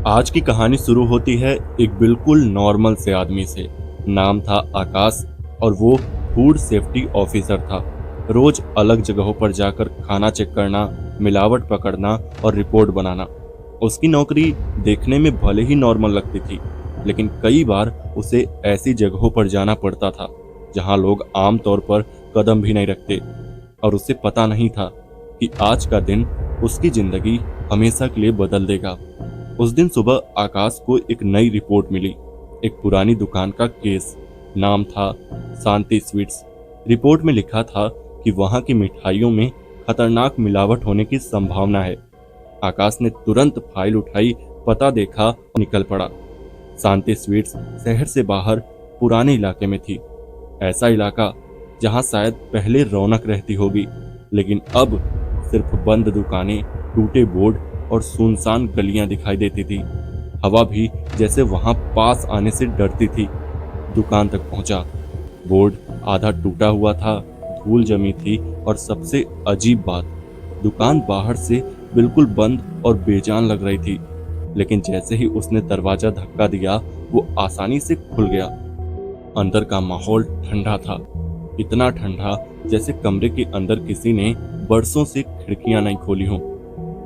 आज की कहानी शुरू होती है एक बिल्कुल नॉर्मल से आदमी से। नाम था आकाश और वो फूड सेफ्टी ऑफिसर था। रोज अलग जगहों पर जाकर खाना चेक करना, मिलावट पकड़ना और रिपोर्ट बनाना। उसकी नौकरी देखने में भले ही नॉर्मल लगती थी, लेकिन कई बार उसे ऐसी जगहों पर जाना पड़ता था जहां लोग आमतौर पर कदम भी नहीं रखते। और उसे पता नहीं था कि आज का दिन उसकी जिंदगी हमेशा के लिए बदल देगा। उस दिन सुबह आकाश को एक नई रिपोर्ट मिली। एक पुरानी दुकान का केस। नाम था शांति स्वीट्स। रिपोर्ट में लिखा था कि वहां की मिठाइयों में खतरनाक मिलावट होने की संभावना है। आकाश ने तुरंत फाइल उठाई, पता देखा और निकल पड़ा। शांति स्वीट्स शहर से बाहर पुराने इलाके में थी। ऐसा इलाका जहां शायद पहले रौनक रहती होगी, लेकिन अब सिर्फ बंद दुकानें, टूटे बोर्ड और सुनसान गलियां दिखाई देती थी। हवा भी जैसे वहां पास आने से डरती थी। दुकान तक पहुंचा। बोर्ड आधा टूटा हुआ था, धूल जमी थी और सबसे अजीब बात, दुकान बाहर से बिल्कुल बंद और बेजान लग रही थी। लेकिन जैसे ही उसने दरवाजा धक्का दिया, वो आसानी से खुल गया। अंदर का माहौल ठंडा था, इतना ठंडा जैसे कमरे के अंदर किसी ने बरसों से खिड़कियां नहीं खोली हों।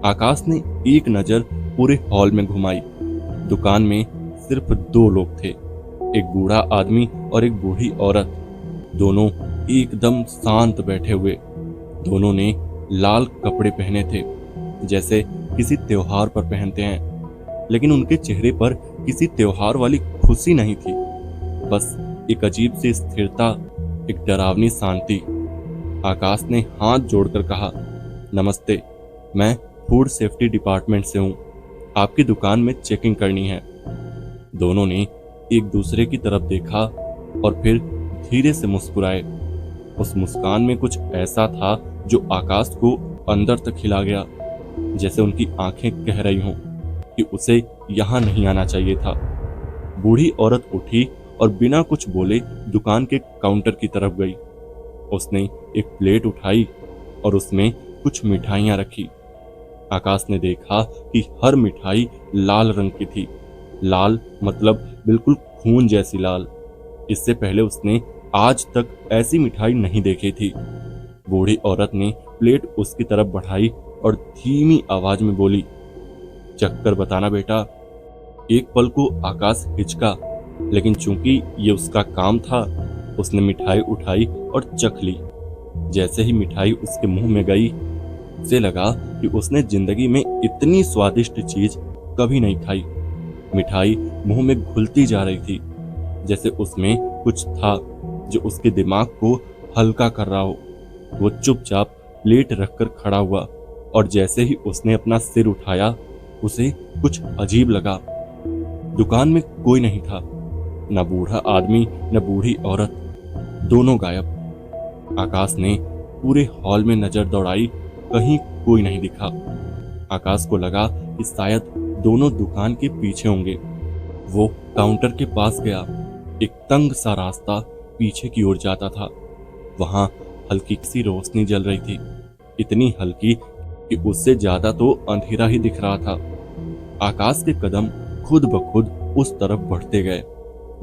आकाश ने एक नजर पूरे हॉल में घुमाई। दुकान में सिर्फ दो लोग थे, एक बूढ़ा आदमी और एक बूढ़ी औरत। दोनों एकदम शांत बैठे हुए। दोनों ने लाल कपड़े पहने थे, जैसे किसी त्योहार पर पहनते हैं, लेकिन उनके चेहरे पर किसी त्योहार वाली खुशी नहीं थी, बस एक अजीब सी स्थिरता, एक डरावनी शांति। आकाश ने हाथ जोड़कर कहा, नमस्ते, मैं फूड सेफ्टी डिपार्टमेंट से हूँ, आपकी दुकान में चेकिंग करनी है। दोनों ने एक दूसरे की तरफ देखा और फिर धीरे से मुस्कुराए। उस मुस्कान में कुछ ऐसा था जो आकाश को अंदर तक हिला गया, जैसे उनकी आंखें कह रही हों कि उसे यहाँ नहीं आना चाहिए था। बूढ़ी औरत उठी और बिना कुछ बोले दुकान के काउंटर की तरफ गई। उसने एक प्लेट उठाई और उसमें कुछ मिठाइयां रखी। आकाश ने देखा कि हर मिठाई लाल रंग की थी। लाल मतलब बिल्कुल खून जैसी लाल। इससे पहले उसने आज तक ऐसी मिठाई नहीं देखी थी। बूढ़ी औरत ने प्लेट उसकी तरफ बढ़ाई और धीमी आवाज में बोली, चखकर बताना बेटा। एक पल को आकाश हिचका, लेकिन चूंकि ये उसका काम था, उसने मिठाई उठाई और चख ली। जैसे ही मिठाई उसके मुंह में गई, उसे लगा कि उसने जिंदगी में इतनी स्वादिष्ट चीज कभी नहीं खाई। मिठाई मुंह में घुलती जा रही थी, जैसे उसमें कुछ था जो उसके दिमाग को हल्का कर रहा हो। वो चुपचाप प्लेट रखकर खड़ा हुआ और जैसे ही उसने अपना सिर उठाया, उसे कुछ अजीब लगा। दुकान में कोई नहीं था, न बूढ़ा आदमी न बूढ़ी औरत, दोनों गायब। आकाश ने पूरे हॉल में नजर दौड़ाई, कहीं कोई नहीं दिखा। आकाश को लगा कि शायद दोनों दुकान के पीछे होंगे। वो काउंटर के पास गया। एक तंग सा रास्ता पीछे की ओर जाता था। वहां हल्की सी रोशनी जल रही थी, इतनी हल्की कि उससे ज्यादा तो अंधेरा ही दिख रहा था। आकाश के कदम खुद ब खुद उस तरफ बढ़ते गए,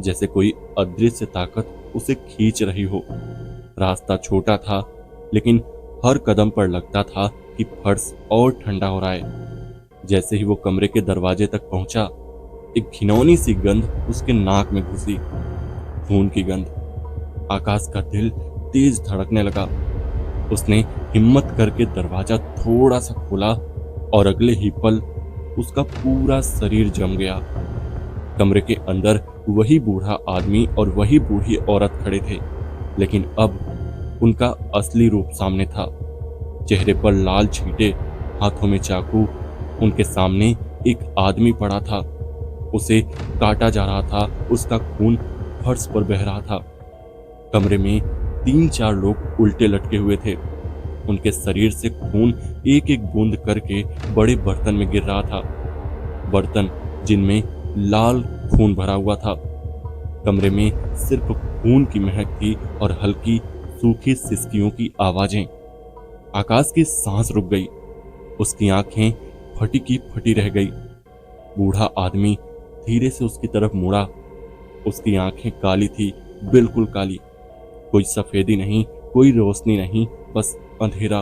जैसे कोई अदृश्य ताकत उसे खींच रही हो। रास्ता छोटा था, लेकिन हर कदम पर लगता था कि फर्श और ठंडा हो रहा है। जैसे ही वो कमरे के दरवाजे तक पहुंचा, एक घिनौनी सी गंध उसके नाक में घुसी, खून की गंध। आकाश का दिल तेज धड़कने लगा। उसने हिम्मत करके दरवाजा थोड़ा सा खोला और अगले ही पल उसका पूरा शरीर जम गया। कमरे के अंदर वही बूढ़ा आदमी और वही बूढ़ी औरत खड़े थे, लेकिन अब उनका असली रूप सामने था। चेहरे पर लाल छींटे, हाथों में चाकू। उनके सामने एक आदमी पड़ा था, उसे काटा जा रहा था, उसका खून फर्श पर बह रहा था। कमरे में 3-4 लोग उल्टे लटके हुए थे। उनके शरीर से खून एक एक बूंद करके बड़े बर्तन में गिर रहा था, बर्तन जिनमें लाल खून भरा हुआ था। कमरे में सिर्फ खून की महक थी और हल्की सूखी सिसकियों की आवाजें। आकाश की सांस रुक गई, उसकी आंखें फटी की फटी रह गई। बूढ़ा आदमी धीरे से उसकी तरफ मुड़ा। उसकी आंखें काली थी, बिल्कुल काली। कोई सफेदी नहीं, कोई रोशनी नहीं, बस अंधेरा।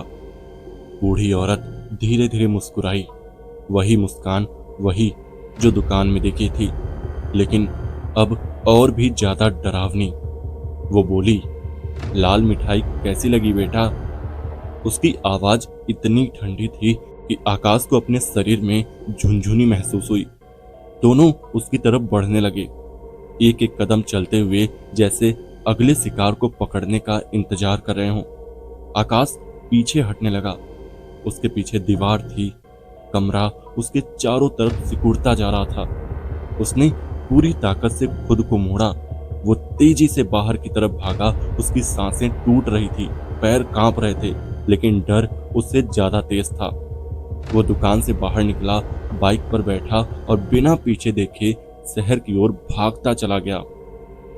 बूढ़ी औरत धीरे धीरे मुस्कुराई। वही मुस्कान, वही जो दुकान में देखी थी, लेकिन अब और भी ज्यादा डरावनी। वो बोली, लाल मिठाई कैसी लगी बेटा? उसकी आवाज इतनी ठंडी थी कि आकाश को अपने शरीर में झुनझुनी महसूस हुई। दोनों उसकी तरफ बढ़ने लगे, एक एक कदम चलते हुए, जैसे अगले शिकार को पकड़ने का इंतजार कर रहे हों। आकाश पीछे हटने लगा। उसके पीछे दीवार थी। कमरा उसके चारों तरफ सिकुड़ता जा रहा था। उसने पूरी ताकत से खुद को मोड़ा। वो तेजी से बाहर की तरफ भागा। उसकी सांसें टूट रही थी, पैर कांप रहे थे, लेकिन डर उससे ज्यादा तेज था। वो दुकान से बाहर निकला, बाइक पर बैठा और बिना पीछे देखे शहर की ओर भागता चला गया।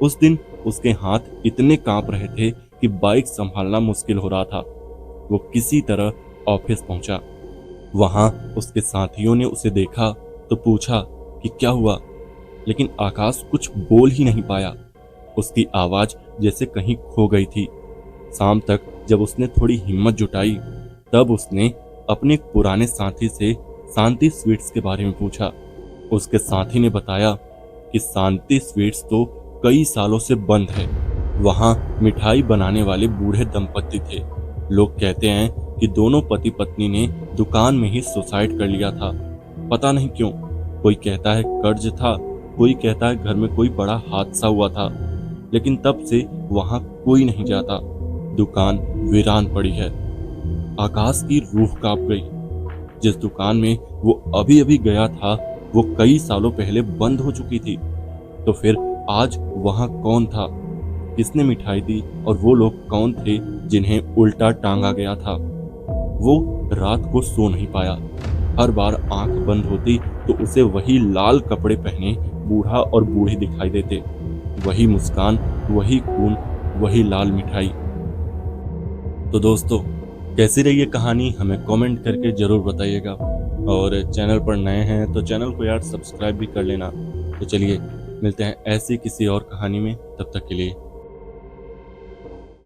उस दिन उसके हाथ इतने कांप रहे थे कि बाइक संभालना मुश्किल हो रहा था। वो किसी तरह ऑफिस पहुंचा। वहां उसके साथियों ने उसे देखा तो पूछा कि क्या हुआ, लेकिन आकाश कुछ बोल ही नहीं पाया। उसकी आवाज जैसे कहीं खो गई थी। शाम तक जब उसने थोड़ी हिम्मत जुटाई, तब उसने अपने एक पुराने साथी से शांति स्वीट्स के बारे में पूछा। उसके साथी ने बताया कि शांति स्वीट्स तो कई सालों से बंद है। वहां मिठाई बनाने वाले बूढ़े दंपत्ति थे। लोग कहते हैं कि दोनों पति पत्नी ने दुकान में ही सुसाइड कर लिया था। पता नहीं क्यों। कोई कहता है कर्ज था, कोई कहता है घर में कोई बड़ा हादसा हुआ था, लेकिन तब से वहां कोई नहीं जाता। दुकान वीरान पड़ी है। आकाश की रूह कांप गई। जिस दुकान में वो अभी अभी गया था, वो कई सालों पहले बंद हो चुकी थी। तो फिर आज वहां कौन था? किसने मिठाई दी? और वो लोग कौन थे जिन्हें उल्टा टांगा गया था? वो रात को सो नहीं पाया। हर बार आंख बंद होती तो उसे वही लाल कपड़े पहने बूढ़ा और बूढ़ी दिखाई देते। वही मुस्कान, वही खून, वही लाल मिठाई। तो दोस्तों, कैसी रही ये कहानी हमें कमेंट करके जरूर बताइएगा। और चैनल पर नए हैं तो चैनल को यार सब्सक्राइब भी कर लेना। तो चलिए मिलते हैं ऐसी किसी और कहानी में, तब तक के लिए